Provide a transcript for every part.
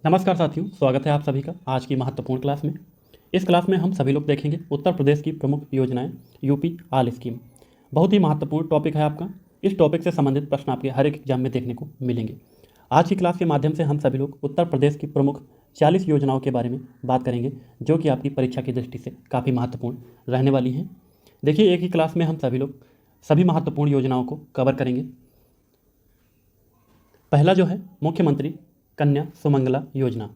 नमस्कार साथियों, स्वागत है आप सभी का आज की महत्वपूर्ण क्लास में। इस क्लास में हम सभी लोग देखेंगे उत्तर प्रदेश की प्रमुख योजनाएं, यूपी ऑल स्कीम। बहुत ही महत्वपूर्ण टॉपिक है आपका। इस टॉपिक से संबंधित प्रश्न आपके हर एक एग्जाम में देखने को मिलेंगे। आज की क्लास के माध्यम से हम सभी लोग उत्तर प्रदेश की प्रमुख 40 योजनाओं के बारे में बात करेंगे, जो कि आपकी परीक्षा की दृष्टि से काफ़ी महत्वपूर्ण रहने वाली हैं। देखिए, एक ही क्लास में हम सभी लोग सभी महत्वपूर्ण योजनाओं को कवर करेंगे। पहला जो है मुख्यमंत्री कन्या सुमंगला योजना,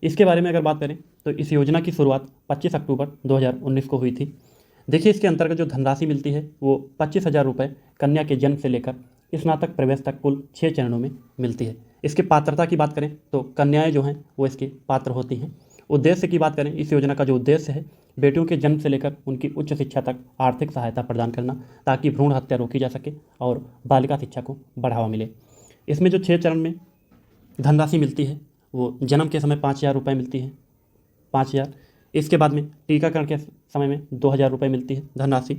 इसके बारे में अगर बात करें तो इस योजना की शुरुआत 25 अक्टूबर 2019 को हुई थी। देखिए, इसके अंतर्गत जो धनराशि मिलती है वो 25,000 रुपये कन्या के जन्म से लेकर स्नातक प्रवेश तक कुल 6 चरणों में मिलती है। इसके पात्रता की बात करें तो कन्याएं जो हैं वो इसके पात्र होती हैं। उद्देश्य की बात करें, इस योजना का जो उद्देश्य है बेटियों के जन्म से लेकर उनकी उच्च शिक्षा तक आर्थिक सहायता प्रदान करना, ताकि भ्रूण हत्या रोकी जा सके और बालिका शिक्षा को बढ़ावा मिले। इसमें जो 6 चरण में धनराशि मिलती है वो जन्म के समय 5,000 रुपये मिलती है, 5,000। इसके बाद में टीकाकरण के समय में 2,000 रुपये मिलती है धनराशि।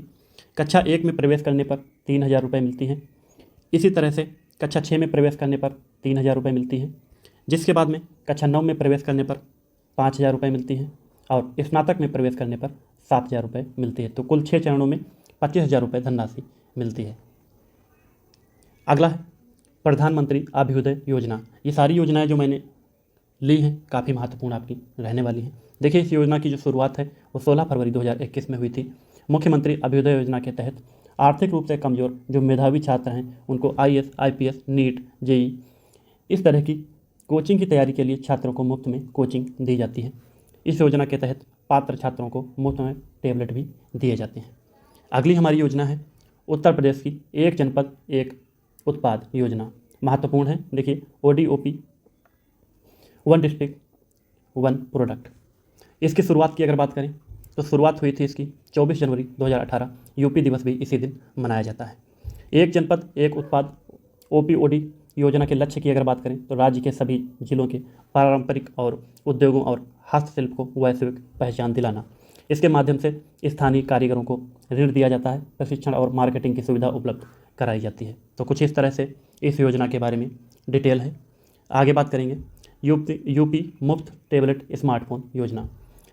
कक्षा 1 में प्रवेश करने पर 3,000 रुपये मिलती हैं। इसी तरह से कक्षा 6 में प्रवेश करने पर 3,000 रुपये मिलती हैं, जिसके बाद में कक्षा 9 में प्रवेश करने पर 5,000 रुपये मिलती हैं और स्नातक में प्रवेश करने पर 7,000 रुपये मिलती है। तो कुल 6 चरणों में 25,000 रुपये धनराशि मिलती है। अगला है प्रधानमंत्री अभ्युदय योजना। ये सारी योजनाएं जो मैंने ली हैं काफ़ी महत्वपूर्ण आपकी रहने वाली हैं। देखिए, इस योजना की जो शुरुआत है वो 16 फरवरी 2021 में हुई थी। मुख्यमंत्री अभ्युदय योजना के तहत आर्थिक रूप से कमज़ोर जो मेधावी छात्र हैं उनको IAS, IPS, नीट, JEE इस तरह की कोचिंग की तैयारी के लिए छात्रों को मुफ्त में कोचिंग दी जाती है। इस योजना के तहत पात्र छात्रों को मुफ्त में टेबलेट भी दिए जाते हैं। अगली हमारी योजना है उत्तर प्रदेश की एक जनपद एक उत्पाद योजना। महत्वपूर्ण है। देखिए, ODOP, one district one product. इसकी शुरुआत की अगर बात करें तो शुरुआत हुई थी इसकी 24 जनवरी 2018। यूपी दिवस भी इसी दिन मनाया जाता है। एक जनपद एक उत्पाद OPOD योजना के लक्ष्य की अगर बात करें तो राज्य के सभी जिलों के पारंपरिक और उद्योगों और हस्तशिल्प को वैश्विक पहचान दिलाना। इसके माध्यम से स्थानीय कारीगरों को ऋण दिया जाता है, प्रशिक्षण और मार्केटिंग की सुविधा उपलब्ध कराई जाती है। तो कुछ इस तरह से इस योजना के बारे में डिटेल है। आगे बात करेंगे यूपी मुफ्त टेबलेट स्मार्टफोन योजना।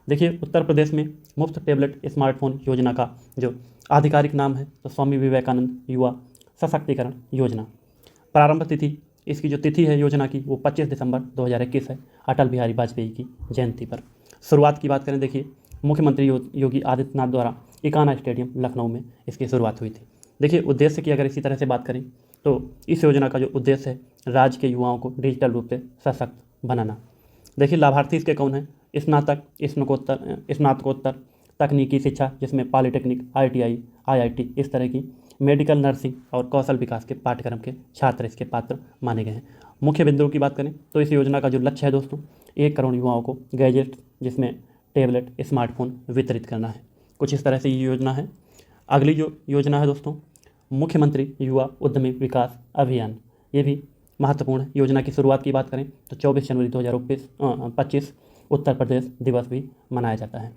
देखिए, उत्तर प्रदेश में मुफ्त टेबलेट स्मार्टफोन योजना का जो आधिकारिक नाम है तो स्वामी विवेकानंद युवा सशक्तिकरण योजना। प्रारंभ तिथि, इसकी जो तिथि है योजना की वो 25 दिसंबर 2021 है, अटल बिहारी वाजपेयी की जयंती पर। शुरुआत की बात करें, देखिए मुख्यमंत्री योगी आदित्यनाथ द्वारा इकाना स्टेडियम लखनऊ में इसकी शुरुआत हुई थी। देखिए, उद्देश्य की अगर इसी तरह से बात करें तो इस योजना का जो उद्देश्य है राज्य के युवाओं को डिजिटल रूप से सशक्त बनाना। देखिए, लाभार्थी इसके कौन है? स्नातक, स्नातकोत्तर तकनीकी शिक्षा जिसमें पॉलिटेक्निक, ITI, IIT इस तरह की, मेडिकल, नर्सिंग और कौशल विकास के पाठ्यक्रम के छात्र इसके पात्र माने गए हैं। मुख्य बिंदुओं की बात करें तो इस योजना का जो लक्ष्य है दोस्तों, 1 करोड़ युवाओं को गैजेट जिसमें टेबलेट स्मार्टफोन वितरित करना है। कुछ इस तरह से ये योजना है। अगली जो योजना है दोस्तों, मुख्यमंत्री युवा उद्यमी विकास अभियान। ये भी महत्वपूर्ण है। योजना की शुरुआत की बात करें तो 24 जनवरी 2025 उत्तर प्रदेश दिवस भी मनाया जाता है।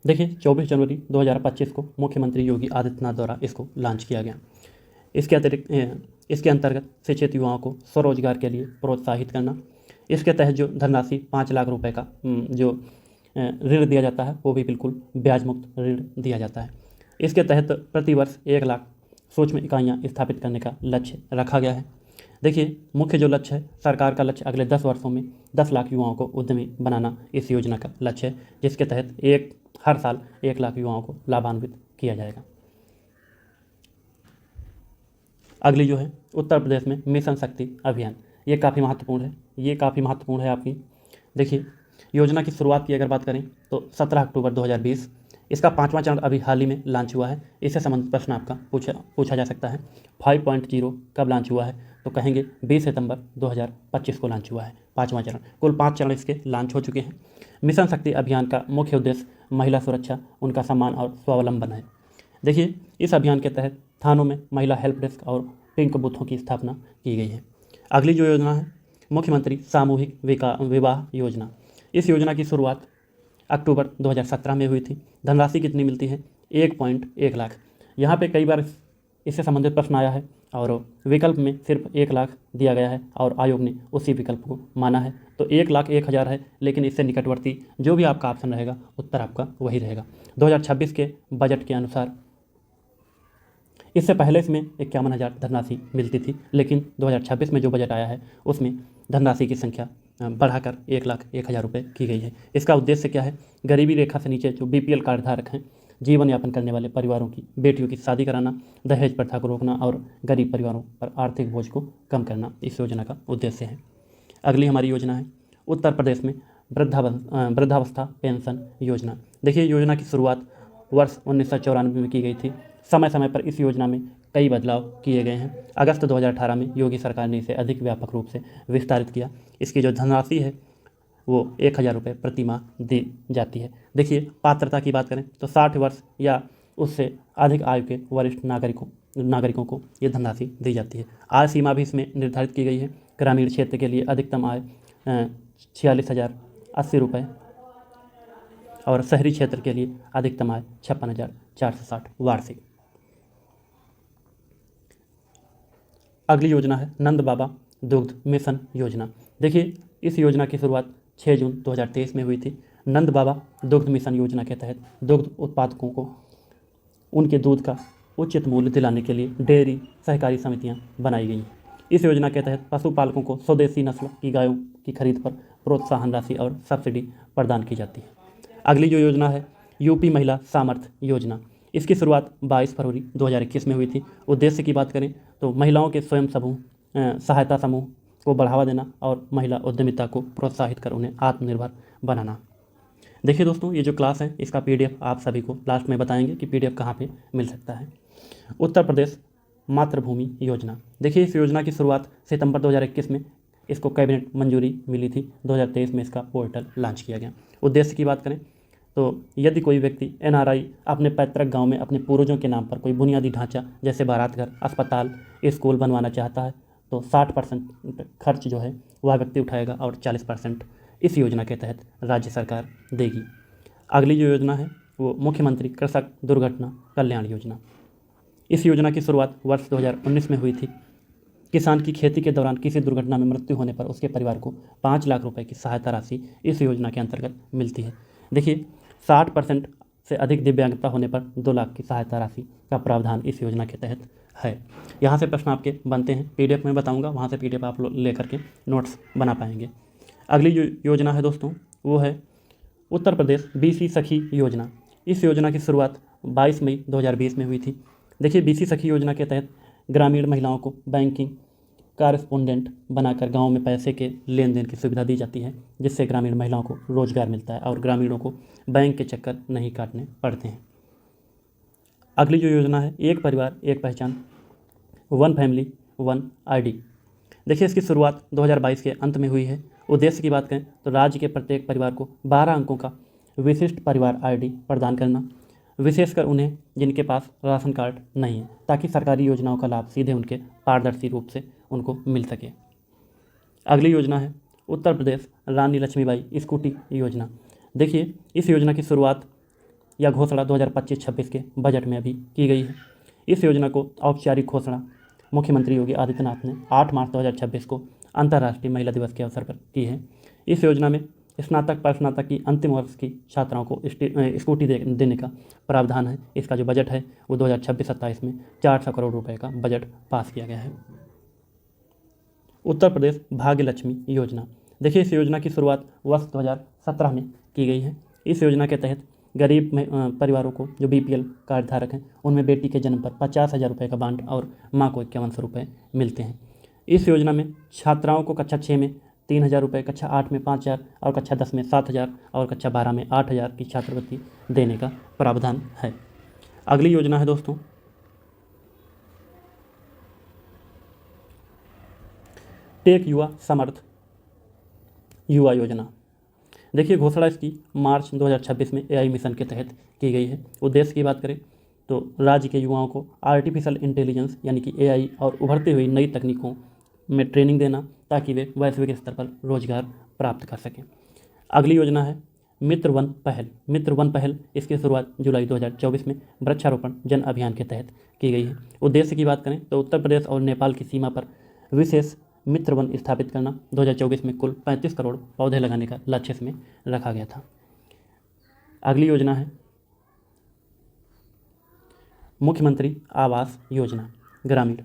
देखिए, 24 जनवरी 2025 को मुख्यमंत्री योगी आदित्यनाथ द्वारा इसको लॉन्च किया गया। इसके अतिरिक्त इसके अंतर्गत शिक्षित युवाओं को स्वरोजगार के लिए प्रोत्साहित करना। इसके तहत जो धनराशि 5 लाख रुपए का जो ऋण दिया जाता है वो भी बिल्कुल ब्याज मुक्त ऋण दिया जाता है। इसके तहत प्रतिवर्ष 1 लाख सूक्ष्म इकाइयाँ स्थापित करने का लक्ष्य रखा गया है। देखिए, मुख्य जो लक्ष्य है, सरकार का लक्ष्य अगले 10 वर्षों में 10 लाख युवाओं को उद्यमी बनाना इस योजना का लक्ष्य है, जिसके तहत हर साल 1 लाख युवाओं को लाभान्वित किया जाएगा। अगली जो है उत्तर प्रदेश में मिशन शक्ति अभियान। ये काफ़ी महत्वपूर्ण है आपकी। देखिए, योजना की शुरुआत की अगर बात करें तो 17 अक्टूबर 2020 इसका 5वां चरण अभी हाल ही में लॉन्च हुआ है। इससे संबंधित प्रश्न आपका पूछा जा सकता है। 5.0 कब लॉन्च हुआ है तो कहेंगे 20 सितंबर 2025 को लॉन्च हुआ है 5वां चरण। कुल 5 चरण इसके लॉन्च हो चुके हैं। मिशन शक्ति अभियान का मुख्य उद्देश्य महिला सुरक्षा, उनका सम्मान और स्वावलंबन है। देखिए, इस अभियान के तहत थानों में महिला हेल्प डेस्क और पिंक बूथों की स्थापना की गई है। अगली जो योजना है मुख्यमंत्री सामूहिक विवाह योजना। इस योजना की शुरुआत अक्टूबर 2017 में हुई थी। धनराशि कितनी मिलती है? 1.1 लाख। यहाँ पे कई बार इससे संबंधित प्रश्न आया है और विकल्प में सिर्फ 1 लाख दिया गया है और आयोग ने उसी विकल्प को माना है। तो 1,01,000 है, लेकिन इससे निकटवर्ती जो भी आपका ऑप्शन रहेगा उत्तर आपका वही रहेगा। 2026 के बजट के अनुसार इससे पहले इसमें 51,000 धनराशि मिलती थी, लेकिन 2026 में जो बजट आया है उसमें धनराशि की संख्या बढ़ाकर 1,01,000 रुपये की गई है। इसका उद्देश्य क्या है? गरीबी रेखा से नीचे जो BPL कार्डधारक हैं, जीवन यापन करने वाले परिवारों की बेटियों की शादी कराना, दहेज प्रथा को रोकना और गरीब परिवारों पर आर्थिक बोझ को कम करना इस योजना का उद्देश्य है। अगली हमारी योजना है उत्तर प्रदेश में वृद्धावस्था पेंशन योजना। देखिए, योजना की शुरुआत वर्ष 1994 में की गई थी। समय समय पर इस योजना में कई बदलाव किए गए हैं। अगस्त 2018 में योगी सरकार ने इसे अधिक व्यापक रूप से विस्तारित किया। इसकी जो धनराशि है वो 1,000 रुपये प्रति माह दी जाती है। देखिए, पात्रता की बात करें तो 60 वर्ष या उससे अधिक आयु के वरिष्ठ नागरिकों को ये धनराशि दी जाती है। आय सीमा भी इसमें निर्धारित की गई है। ग्रामीण क्षेत्र के लिए अधिकतम आय 46,080 रुपये और शहरी क्षेत्र के लिए अधिकतम आय 56,460 वार्षिक। अगली योजना है नंद बाबा दुग्ध मिशन योजना। देखिए, इस योजना की शुरुआत 6 जून 2023 में हुई थी। नंद बाबा दुग्ध मिशन योजना के तहत दुग्ध उत्पादकों को उनके दूध का उचित मूल्य दिलाने के लिए डेयरी सहकारी समितियां बनाई गई हैं। इस योजना के तहत पशुपालकों को स्वदेशी नस्ल की गायों की खरीद पर प्रोत्साहन राशि और सब्सिडी प्रदान की जाती है। अगली जो योजना है यूपी महिला सामर्थ्य योजना। इसकी शुरुआत 22 फरवरी 2021 में हुई थी। उद्देश्य की बात करें तो महिलाओं के स्वयं सहायता समूह को बढ़ावा देना और महिला उद्यमिता को प्रोत्साहित कर उन्हें आत्मनिर्भर बनाना। देखिए दोस्तों, ये जो क्लास है इसका PDF आप सभी को लास्ट में बताएंगे कि PDF कहाँ पे मिल सकता है। उत्तर प्रदेश मातृभूमि योजना। देखिए, इस योजना की शुरुआत सितंबर 2021 में इसको कैबिनेट मंजूरी मिली थी। 2023 में इसका पोर्टल लॉन्च किया गया। उद्देश्य की बात करें तो यदि कोई व्यक्ति NRI अपने पैतृक गांव में अपने पूर्वजों के नाम पर कोई बुनियादी ढांचा जैसे बारातघर, अस्पताल, स्कूल बनवाना चाहता है तो 60% खर्च जो है वह व्यक्ति उठाएगा और 40% इस योजना के तहत राज्य सरकार देगी। अगली जो योजना है वो मुख्यमंत्री कृषक दुर्घटना कल्याण योजना। इस योजना की शुरुआत वर्ष 2019 में हुई थी। किसान की खेती के दौरान किसी दुर्घटना में मृत्यु होने पर उसके परिवार को 5 लाख रुपए की सहायता राशि इस योजना के अंतर्गत मिलती है। देखिए, 60% से अधिक दिव्यांगता होने पर 2 लाख की सहायता राशि का प्रावधान इस योजना के तहत है। यहाँ से प्रश्न आपके बनते हैं, PDF में बताऊँगा, वहाँ से PDF आप लेकर के नोट्स बना पाएंगे। अगली जो योजना है दोस्तों वो है उत्तर प्रदेश BC सखी योजना। इस योजना की शुरुआत 22 मई 2020 में हुई थी। देखिए, BC सखी योजना के तहत ग्रामीण महिलाओं को बैंकिंग कॉरेस्पोंडेंट बनाकर गांव में पैसे के लेन देन की सुविधा दी जाती है, जिससे ग्रामीण महिलाओं को रोजगार मिलता है और ग्रामीणों को बैंक के चक्कर नहीं काटने पड़ते हैं। अगली जो योजना है एक परिवार एक पहचान, वन फैमिली वन ID। देखिए, इसकी शुरुआत 2022 के अंत में हुई है। उद्देश्य की बात करें तो राज्य के प्रत्येक परिवार को 12 अंकों का विशिष्ट परिवार ID प्रदान करना, विशेषकर उन्हें जिनके पास राशन कार्ड नहीं है, ताकि सरकारी योजनाओं का लाभ सीधे उनके पारदर्शी रूप से उनको मिल सके। अगली योजना है उत्तर प्रदेश रानी लक्ष्मीबाई स्कूटी योजना। देखिए, इस योजना की शुरुआत या घोषणा 2025-26 के बजट में अभी की गई है। इस योजना को औपचारिक घोषणा मुख्यमंत्री योगी आदित्यनाथ ने 8 मार्च 2026 को अंतर्राष्ट्रीय महिला दिवस के अवसर पर की है। इस योजना में स्नातक पर स्नातक की अंतिम वर्ष की छात्राओं को स्कूटी देने का प्रावधान है। इसका जो बजट है वो 2026-27 में 400 करोड़ रुपए का बजट पास किया गया है। उत्तर प्रदेश भाग्य लक्ष्मी योजना। देखिए, इस योजना की शुरुआत वर्ष 2017 में की गई है। इस योजना के तहत गरीब परिवारों को जो BPL कार्डधारक हैं उनमें बेटी के जन्म पर 50,000 रुपये का बांड और माँ को 5100 रुपये मिलते हैं। इस योजना में छात्राओं को कक्षा 6 में 3,000 रुपये, कक्षा 8 में 5,000 और कक्षा 10 में 7,000 और कक्षा 12 में 8,000 की छात्रवृत्ति देने का प्रावधान है। अगली योजना है दोस्तों टेक युवा समर्थ युवा योजना। देखिए, घोषणा इसकी मार्च 2026 में AI मिशन के तहत की गई है। उद्देश्य की बात करें तो राज्य के युवाओं को आर्टिफिशियल इंटेलिजेंस यानी कि AI और उभरती हुई नई तकनीकों में ट्रेनिंग देना, ताकि वे वैश्विक स्तर पर रोजगार प्राप्त कर सकें। अगली योजना है मित्र वन पहल इसकी शुरुआत जुलाई 2024 में वृक्षारोपण जन अभियान के तहत की गई है। उद्देश्य की बात करें तो उत्तर प्रदेश और नेपाल की सीमा पर विशेष मित्र वन स्थापित करना। 2024 में कुल 35 करोड़ पौधे लगाने का लक्ष्य इसमें रखा गया था। अगली योजना है मुख्यमंत्री आवास योजना ग्रामीण।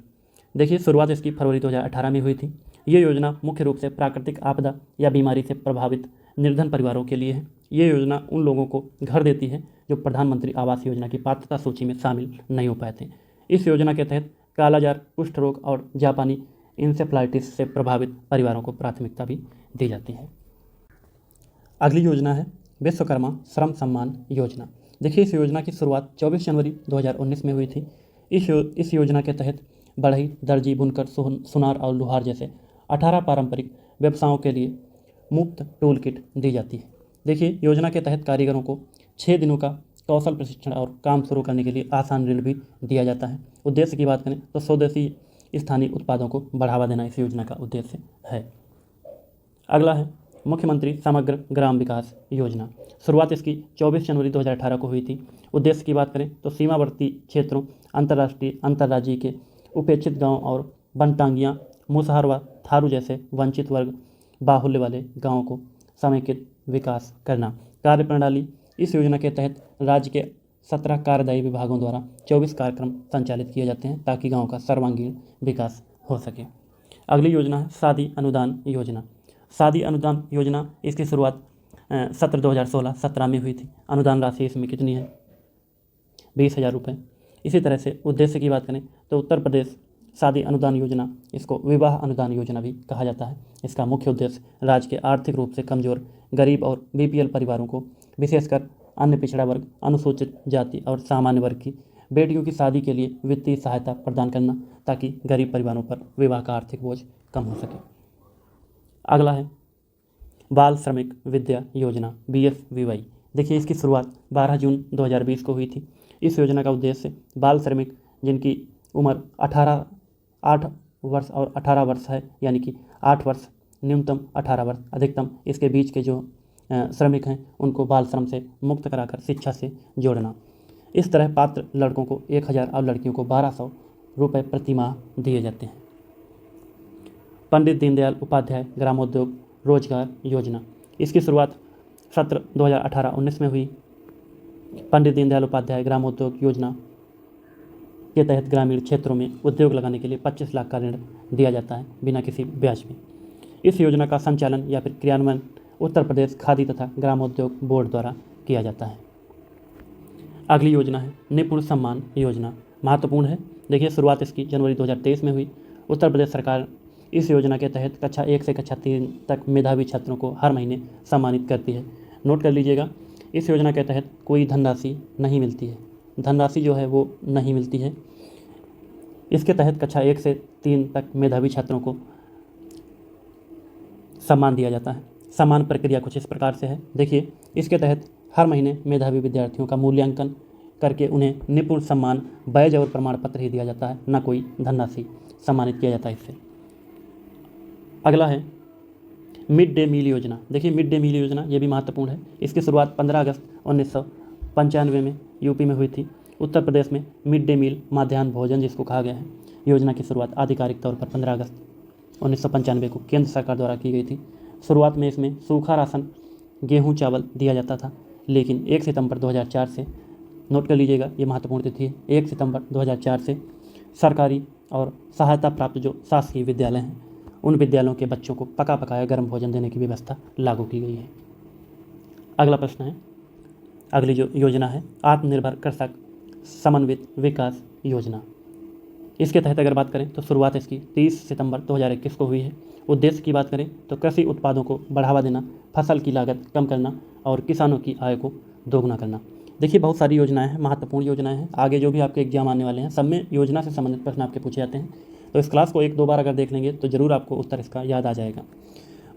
देखिए शुरुआत इसकी फरवरी 2018 में हुई थी। ये योजना मुख्य रूप से प्राकृतिक आपदा या बीमारी से प्रभावित निर्धन परिवारों के लिए है। ये योजना उन लोगों को घर देती है जो प्रधानमंत्री आवास योजना की पात्रता सूची में शामिल नहीं हो पाए थे। इस योजना के तहत कालाजार, कुष्ठ रोग और जापानी इंसेफ्लाइटिस से प्रभावित परिवारों को प्राथमिकता भी दी जाती है। अगली योजना है विश्वकर्मा श्रम सम्मान योजना। देखिए इस योजना की शुरुआत 24 जनवरी 2019 में हुई थी। इस योजना के तहत बढ़ई, दर्जी, बुनकर, सुनार और लोहार जैसे 18 पारंपरिक व्यवसायों के लिए मुफ्त टूल किट दी जाती है। देखिए योजना के तहत कारीगरों को 6 दिनों का कौशल प्रशिक्षण और काम शुरू करने के लिए आसान ऋण भी दिया जाता है। उद्देश्य की बात करें तो स्वदेशी स्थानीय उत्पादों को बढ़ावा देना इस योजना का उद्देश्य है। अगला है मुख्यमंत्री समग्र ग्राम विकास योजना। शुरुआत इसकी 24 जनवरी 2018 को हुई थी। उद्देश्य की बात करें तो सीमावर्ती क्षेत्रों, अंतर्राष्ट्रीय अंतर्राज्यीय के उपेक्षित गांव और बनटांगियाँ, मुसहर व थारू जैसे वंचित वर्ग बाहुल्य वाले गांवों को समेकित विकास करना। कार्यप्रणाली इस योजना के तहत राज्य के 17 कार्यदायी विभागों द्वारा 24 कार्यक्रम संचालित किए जाते हैं ताकि गाँव का सर्वांगीण विकास हो सके। अगली योजना है शादी अनुदान योजना। शादी अनुदान योजना इसकी शुरुआत सत्र 2016-17 में हुई थी। अनुदान राशि इसमें कितनी है? 20,000 रुपये। इसी तरह से उद्देश्य की बात करें तो उत्तर प्रदेश शादी अनुदान योजना, इसको विवाह अनुदान योजना भी कहा जाता है। इसका मुख्य उद्देश्य राज्य के आर्थिक रूप से कमजोर, गरीब और बीपीएल परिवारों को, विशेषकर अन्य पिछड़ा वर्ग, अनुसूचित जाति और सामान्य वर्ग की बेटियों की शादी के लिए वित्तीय सहायता प्रदान करना ताकि गरीब परिवारों पर विवाह का आर्थिक बोझ कम हो सके। अगला है बाल श्रमिक विद्या योजना BSVY। देखिए इसकी शुरुआत 12 जून 2020 को हुई थी। इस योजना का उद्देश्य बाल श्रमिक जिनकी उम्र 8 वर्ष और 18 वर्ष है, यानी कि 8 वर्ष न्यूनतम, 18 वर्ष अधिकतम, इसके बीच के जो श्रमिक हैं उनको बाल श्रम से मुक्त कराकर शिक्षा से जोड़ना। इस तरह पात्र लड़कों को 1,000 और लड़कियों को 1,200 रुपये प्रति माह दिए जाते हैं। पंडित दीनदयाल उपाध्याय ग्रामोद्योग रोजगार योजना। इसकी शुरुआत सत्र 2018-19 में हुई। पंडित दीनदयाल उपाध्याय ग्रामोद्योग योजना के तहत ग्रामीण क्षेत्रों में उद्योग लगाने के लिए 25 लाख का ऋण दिया जाता है बिना किसी ब्याज में। इस योजना का संचालन या फिर क्रियान्वयन उत्तर प्रदेश खादी तथा ग्रामोद्योग बोर्ड द्वारा किया जाता है। अगली योजना है निपुण सम्मान योजना। महत्वपूर्ण है। देखिए शुरुआत इसकी जनवरी 2023 में हुई। उत्तर प्रदेश सरकार इस योजना के तहत कक्षा 1 से कक्षा 3 तक मेधावी छात्रों को हर महीने सम्मानित करती है। नोट कर लीजिएगा, इस योजना के तहत कोई धनराशि नहीं मिलती है। धनराशि जो है वो नहीं मिलती है। इसके तहत कक्षा 1 से 3 तक मेधावी छात्रों को सम्मान दिया जाता है। सम्मान प्रक्रिया कुछ इस प्रकार से है। देखिए इसके तहत हर महीने मेधावी विद्यार्थियों का मूल्यांकन करके उन्हें निपुण सम्मान बैज और प्रमाण पत्र ही दिया जाता है, न कोई धनराशि सम्मानित किया जाता है इससे। अगला है मिड डे मील योजना। देखिए मिड डे मील योजना ये भी महत्वपूर्ण है। इसकी शुरुआत 15 अगस्त 1995 में यूपी में हुई थी। उत्तर प्रदेश में मिड डे मील मध्याह्न भोजन जिसको कहा गया है, योजना की शुरुआत आधिकारिक तौर पर 15 अगस्त 1995 को केंद्र सरकार द्वारा की गई थी। शुरुआत में इसमें सूखा राशन, गेहूँ, चावल दिया जाता था, लेकिन 1 सितंबर 2004 से, नोट कर लीजिएगा ये महत्वपूर्ण तिथि है, 1 सितंबर 2004 से सरकारी और सहायता प्राप्त जो शासकीय विद्यालय हैं उन विद्यालयों के बच्चों को पका पकाया गर्म भोजन देने की व्यवस्था लागू की गई है। अगला प्रश्न है, अगली जो योजना है आत्मनिर्भर कृषक समन्वित विकास योजना। इसके तहत अगर बात करें तो शुरुआत इसकी 30 सितंबर 2021 को हुई है। उद्देश्य की बात करें तो कृषि उत्पादों को बढ़ावा देना, फसल की लागत कम करना और किसानों की आय को दोगुना करना। देखिए बहुत सारी योजनाएं हैं, महत्वपूर्ण योजनाएं हैं। आगे जो भी आपके एग्जाम आने वाले हैं सब में योजना से संबंधित प्रश्न आपके पूछे जाते हैं, तो इस क्लास को 1-2 बार अगर देख लेंगे तो ज़रूर आपको उत्तर इसका याद आ जाएगा।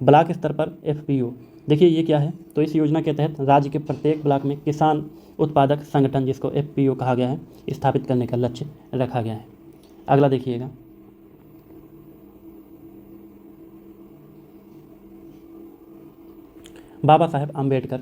ब्लॉक स्तर पर FPO, देखिए ये क्या है, तो इस योजना के तहत राज्य के प्रत्येक ब्लॉक में किसान उत्पादक संगठन जिसको FPO कहा गया है स्थापित करने का लक्ष्य रखा गया है। अगला देखिएगा, बाबा साहेब आम्बेडकर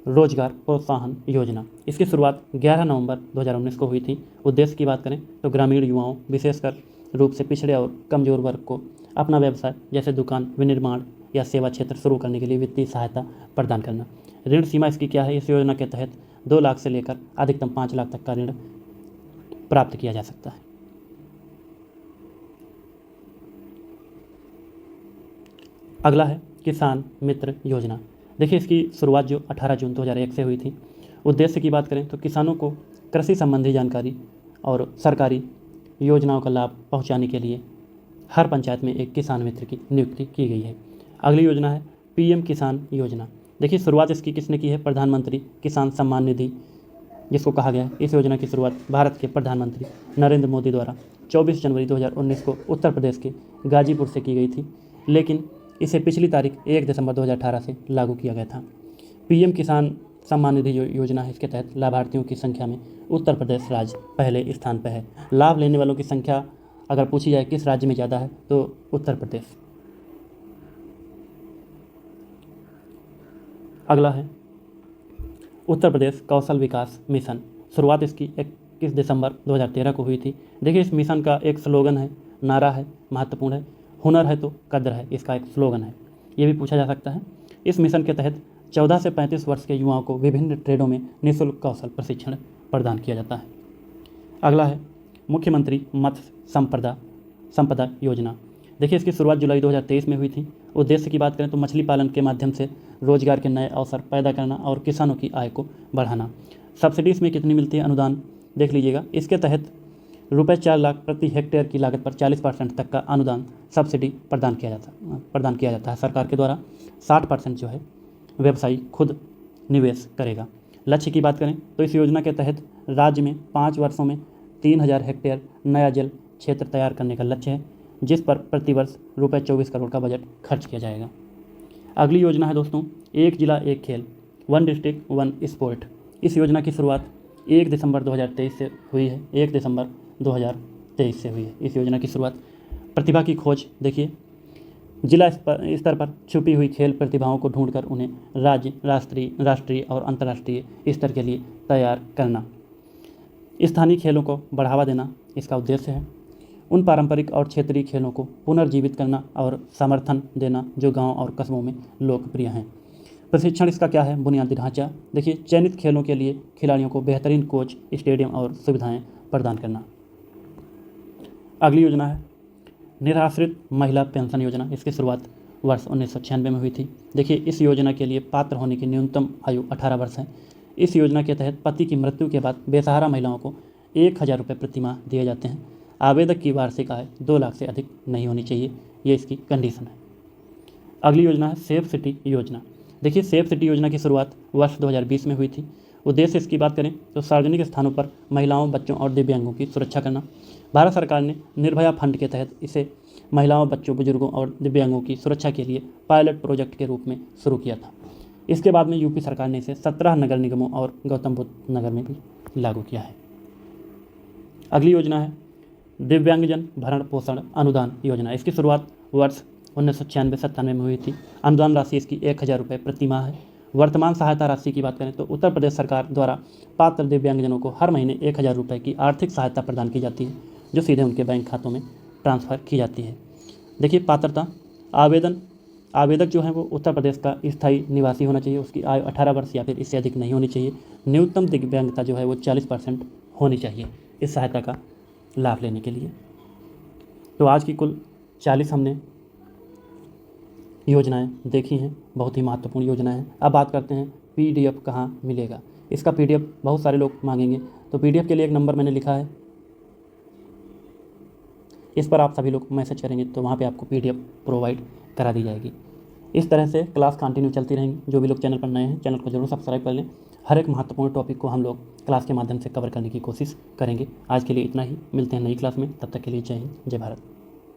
रोजगार प्रोत्साहन योजना। इसकी शुरुआत 11 नवंबर 2019 को हुई थी। उद्देश्य की बात करें तो ग्रामीण युवाओं, विशेषकर रूप से पिछड़े और कमजोर वर्ग को अपना व्यवसाय जैसे दुकान, विनिर्माण या सेवा क्षेत्र शुरू करने के लिए वित्तीय सहायता प्रदान करना। ऋण सीमा इसकी क्या है? इस योजना के तहत 2 लाख से लेकर अधिकतम 5 लाख तक का ऋण प्राप्त किया जा सकता है। अगला है किसान मित्र योजना। देखिए इसकी शुरुआत जो 18 जून 2001 से हुई थी। उद्देश्य की बात करें तो किसानों को कृषि संबंधी जानकारी और सरकारी योजनाओं का लाभ पहुंचाने के लिए हर पंचायत में एक किसान मित्र की नियुक्ति की गई है। अगली योजना है पीएम किसान योजना। देखिए शुरुआत इसकी किसने की है? प्रधानमंत्री किसान सम्मान निधि जिसको कहा गया है। इस योजना की शुरुआत भारत के प्रधानमंत्री नरेंद्र मोदी द्वारा 24 जनवरी 2019 को उत्तर प्रदेश के गाजीपुर से की गई थी, लेकिन इसे पिछली तारीख 1 दिसंबर 2018 से लागू किया गया था। पीएम किसान सम्मान निधि जो योजना है, इसके तहत लाभार्थियों की संख्या में उत्तर प्रदेश राज्य पहले स्थान पर है। लाभ लेने वालों की संख्या अगर पूछी जाए किस राज्य में ज़्यादा है तो उत्तर प्रदेश। अगला है उत्तर प्रदेश कौशल विकास मिशन। शुरुआत इसकी 21 दिसंबर 2013 को हुई थी। देखिए इस मिशन का एक स्लोगन है, नारा है, महत्वपूर्ण है, हुनर है तो कद्र है, इसका एक स्लोगन है। ये भी पूछा जा सकता है। इस मिशन के तहत 14 से 35 वर्ष के युवाओं को विभिन्न ट्रेडों में निःशुल्क कौशल प्रशिक्षण प्रदान किया जाता है। अगला है मुख्यमंत्री मत्स्य संपदा योजना। देखिए इसकी शुरुआत जुलाई 2023 में हुई थी। उद्देश्य की बात करें तो मछली पालन के माध्यम से रोजगार के नए अवसर पैदा करना और किसानों की आय को बढ़ाना। सब्सिडी इसमें कितनी मिलती है? अनुदान देख लीजिएगा। इसके तहत रुपये 4 लाख प्रति हेक्टेयर की लागत पर 40% तक का अनुदान सब्सिडी प्रदान किया जाता है सरकार के द्वारा। 60% जो है व्यवसायी खुद निवेश करेगा। लक्ष्य की बात करें तो इस योजना के तहत राज्य में 5 वर्षों में 3000 हेक्टेयर नया जल क्षेत्र तैयार करने का लक्ष्य है, जिस पर प्रतिवर्ष रुपये 24 करोड़ का बजट खर्च किया जाएगा। अगली योजना है दोस्तों एक जिला एक खेल, 1 डिस्ट्रिक्ट 1 स्पोर्ट। इस योजना की शुरुआत 1 दिसंबर 2023 से हुई है। 1 दिसंबर 2023 से हुई है इस योजना की शुरुआत। प्रतिभा की खोज देखिए, जिला स्तर पर छुपी हुई खेल प्रतिभाओं को ढूंढकर उन्हें राज्य, राष्ट्रीय और अंतर्राष्ट्रीय स्तर के लिए तैयार करना। स्थानीय खेलों को बढ़ावा देना इसका उद्देश्य है। उन पारंपरिक और क्षेत्रीय खेलों को पुनर्जीवित करना और समर्थन देना जो गांव और कस्बों में लोकप्रिय हैं। प्रशिक्षण इसका क्या है? बुनियादी ढांचा देखिए, चयनित खेलों के लिए खिलाड़ियों को बेहतरीन कोच, स्टेडियम और सुविधाएं प्रदान करना। अगली योजना है निराश्रित महिला पेंशन योजना। इसकी शुरुआत वर्ष 1996 में हुई थी। देखिए इस योजना के लिए पात्र होने की न्यूनतम आयु 18 वर्ष है। इस योजना के तहत पति की मृत्यु के बाद बेसहारा महिलाओं को 1000 रुपये प्रति माह दिए जाते हैं। आवेदक की वार्षिक आय 2 लाख से अधिक नहीं होनी चाहिए, ये इसकी कंडीशन है। अगली योजना है सेफ सिटी योजना। देखिए सेफ सिटी योजना की शुरुआत वर्ष 2020 में हुई थी। उद्देश्य इसकी बात करें तो सार्वजनिक स्थानों पर महिलाओं, बच्चों और दिव्यांगों की सुरक्षा करना। भारत सरकार ने निर्भया फंड के तहत इसे महिलाओं, बच्चों, बुजुर्गों और दिव्यांगों की सुरक्षा के लिए पायलट प्रोजेक्ट के रूप में शुरू किया था। इसके बाद में यूपी सरकार ने इसे 17 नगर निगमों और गौतम बुद्ध नगर में भी लागू किया है। अगली योजना है दिव्यांगजन भरण पोषण अनुदान योजना। इसकी शुरुआत वर्ष 1996-97 में हुई थी। अनुदान राशि इसकी 1000 रुपये प्रति माह है। वर्तमान सहायता राशि की बात करें तो उत्तर प्रदेश सरकार द्वारा पात्र दिव्यांगजनों को हर महीने 1000 रुपये की आर्थिक सहायता प्रदान की जाती है, जो सीधे उनके बैंक खातों में ट्रांसफ़र की जाती है। देखिए पात्रता, आवेदक जो है वो उत्तर प्रदेश का स्थायी निवासी होना चाहिए, उसकी आयु 18 वर्ष या फिर इससे अधिक नहीं होनी चाहिए। न्यूनतम दिव्यांगता जो है वो 40% होनी चाहिए इस सहायता का लाभ लेने के लिए। तो आज की कुल 40 हमने योजनाएं देखी हैं, बहुत ही महत्वपूर्ण योजना है। अब बात करते हैं PDF कहाँ मिलेगा। इसका PDF बहुत सारे लोग मांगेंगे, तो PDF के लिए एक नंबर मैंने लिखा है, इस पर आप सभी लोग मैसेज करेंगे तो वहाँ पे आपको PDF प्रोवाइड करा दी जाएगी। इस तरह से क्लास कंटिन्यू चलती रहेंगी। जो भी लोग चैनल पर नए हैं, चैनल को जरूर सब्सक्राइब कर लें। हर एक महत्वपूर्ण टॉपिक को हम लोग क्लास के माध्यम से कवर करने की कोशिश करेंगे। आज के लिए इतना ही, मिलते हैं नई क्लास में, तब तक के लिए जय हिंद, जय भारत।